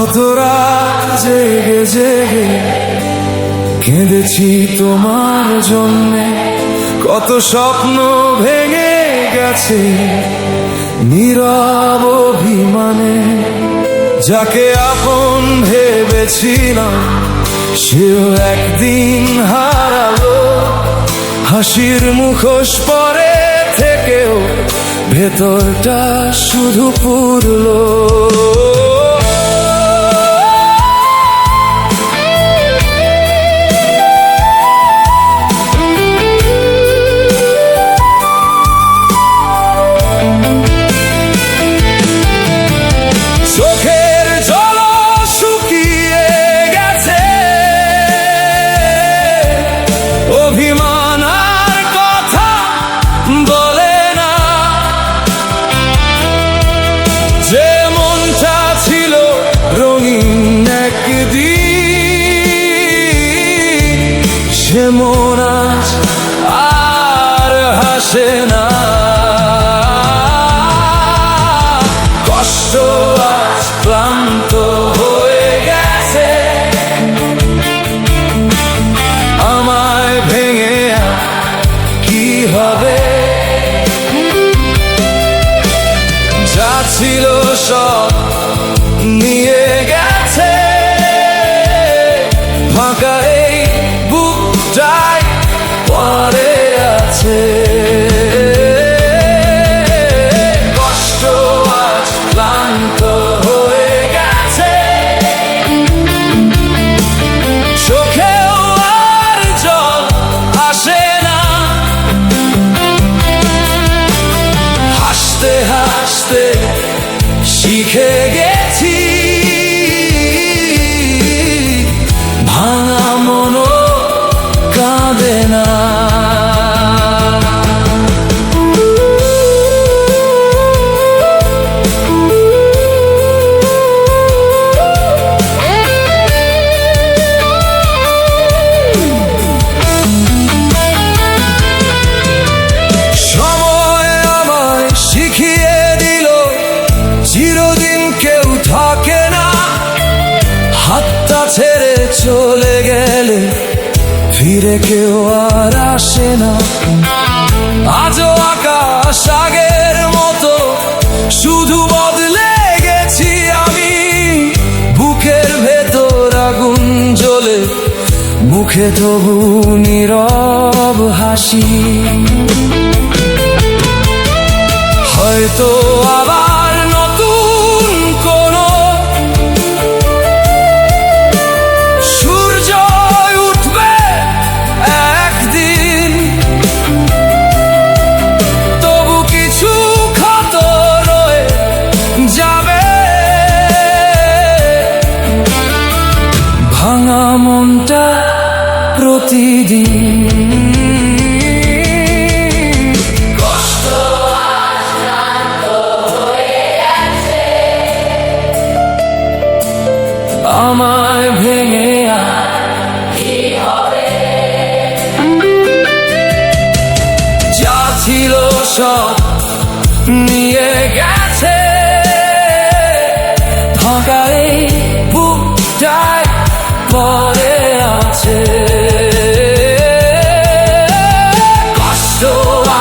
কত রাত জেগে জেগে কেঁদেছি তোমার জন্যে, কত স্বপ্ন ভেঙে গেছে নীরব অভিমানে। যাকে আপন ভেবেছিলাম সেও একদিন হারালো, হাসির মুখোশ পরে থেকেও ভেতরটা শুধু পুরলো। চোখের জল শুকিয়ে গেছে, অভিমান আর কথা বলে না। যে মনটা ছিল রঙিন একদিন, সে মন আজ আর হাসে না। কষ্ট আজ ক্লান্ত হয়ে গেছে, আমায় ভেঙে কি হবে? যা ছিল সব নিয়ে গেছে, ফাঁকা এই বুকটাই পড়ে আছে। কষ্ট আজ ক্লান্ত হয়ে গেছে, চোখেও আর জল আসে না। হাসতে হাসতে শিখে গেছি, ভাঙা মনও কাঁদে না। সময় আমায় শিখিয়ে দিল চিরদিন কেউ থাকে না। হাতটা ছেড়ে চলে গেলে ফিরে কেউ আর আসে না। আজও আকাশ আগের মতো, শুধু বদলে গেছি আমি। বুকের ভেতর আগুন জ্বলে, মুখে তবু নীরব হাসি। হয়তো আবার নতুন কোনো সূর্য উঠবে একদিন, তবু কিছু ক্ষত রয়ে যাবে। ভাঙা মনটা প্রতিদিন আমায় ভেঙে কি হবে? যা ছিল সব নিয়ে গেছে, ফাঁকা এই বুকটাই পড়ে আছে। কষ্ট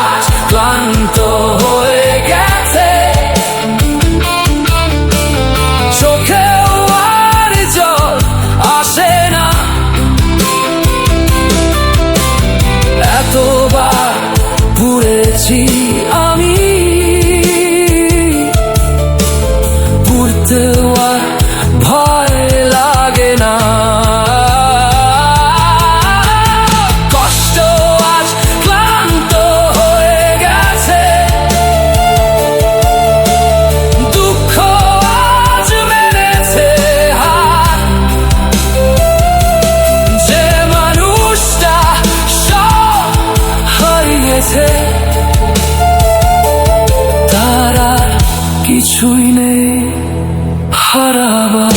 আজ ক্লান্ত হয়ে গেছে, চোখেও আর জল আসে না। এতবার পুড়েছি আমি, পুড়তেও আর ভয় লাগে না। কষ্ট আজ ক্লান্ত হয়ে গেছে, দুঃখ আজ মেনেছে হার। যে মানুষটা সব হারিয়েছে, তার আর কিছুই নেই হারাবার।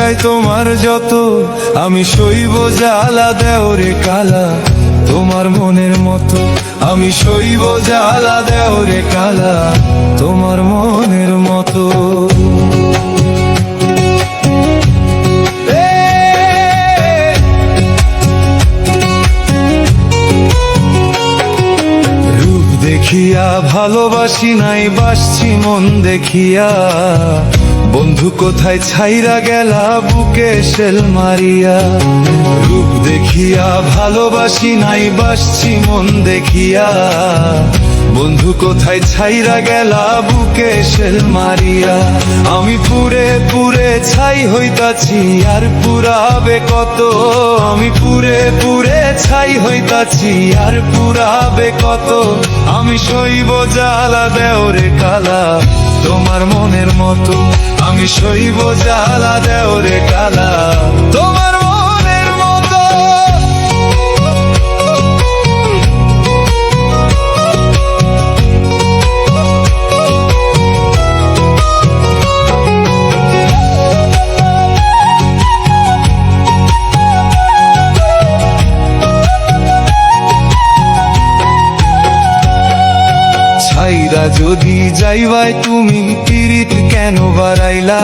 যায় তোমার যত, আমি সইব জ্বালা দেওরে কালা তোমার মনের মতো, আমি সইব জ্বালা দেওরে কালা তোমার মনের মতো। রূপ দেখিয়া ভালোবাসি নাই, বাসছি মন দেখিয়া, বন্ধু কোথায় ছাইরা গেলা বুকে শেল মারিয়া। রূপ দেখিয়া ভালোবাসি নাই, বাসছি মন দেখিয়া, বন্ধু কোথায় ছাইরা গেলা বুকে শেল মারিয়া। আমি পুরে পুরে ছাই হইতাছি আর পুরাবে কত, আমি পুরে পুরে ছাই হইতাছি আর পুরাবে কত, আমি সইব জ্বালা দেওরে কালা তোমার মনের মতো, আমি সইব জ্বালা দেওরে কালা তোমার মনের মতো। ছাইরা যদি যাইবাই তুমি পিরিত কেন বাড়াইলা,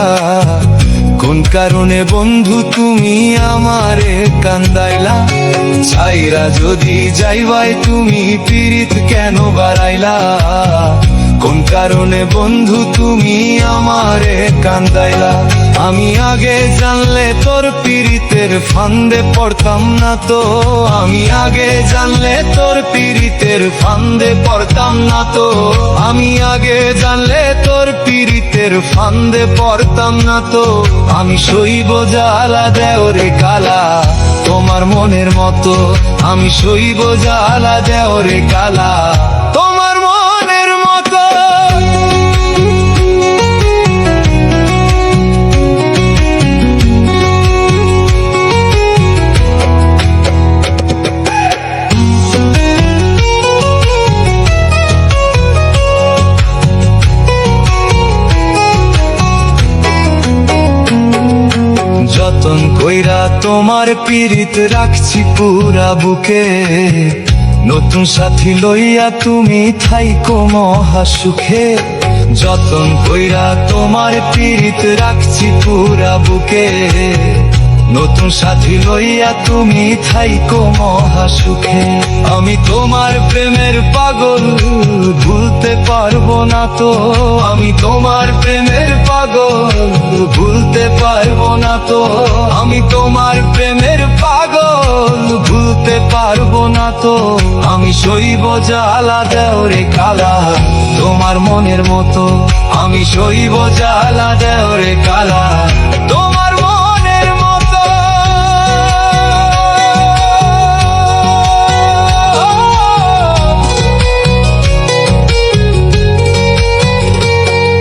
কোন কারণে বন্ধু তুমি আমারে কান্দাইলা। ছাইরা যদি যাইবাই তুমি পিরিত কেন বাড়াইলা, কোন কারণে বন্ধু তুমি আমারে কান্দাইলা। আমি আগে জানলে তোর পিরিতের ফান্দে পড়তাম না তো, আমি আগে জানলে তোর পিরিতের ফান্দে পড়তাম না তো, আমি আগে জানলে তোর পিরিতের ফান্দে পড়তাম না তো, আমি সইব জ্বালা দেওরে কালা তোমার মনের মতো, আমি সইব জ্বালা দেওরে কালা তোমার মনের মতো। যতন কইরা তোমার পিরিত রাখছি পুরা বুকে, নতুন সাথী লইয়া তুমি থাইকো মহা সুখে। যতন কইরা তোমার পিরিত রাখছি পুরা বুকে, নতুন সাথী লইয়া তুমি থাইকো মহা সুখে। আমি তোমার প্রেমের পাগল ভুলতে পারবো না তো, আমি তোমার প্রেমের পাগল ভুলতে পারবো না তো, আমি তোমার প্রেমের পাগল ভুলতে পারবো না তো, আমি সইব জ্বালা দেওরে কালা তোমার মনের মতো, আমি সইব জ্বালা দেওরে কালা তোমার মনের মতো।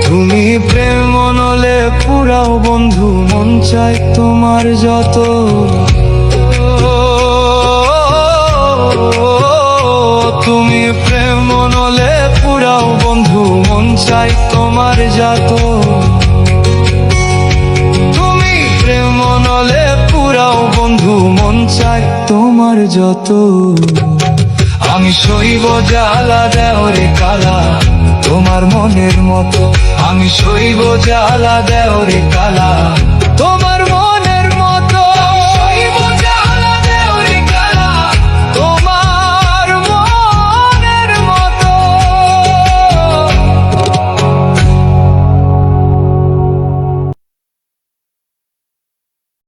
তুমি প্রেম মনলে পুরাও বন্ধু, মন চাই তোমার যত, তুমি প্রেম মনলে পুরাও বন্ধু, মন চাই তোমার যত, তুমি প্রেম মনলে পুরাও বন্ধু, মন চাই তোমার যত, আমি সইব জ্বালা দেওরে কালা তোমার মনের মতো, আমি সইব জ্বালা দেওরে কালা।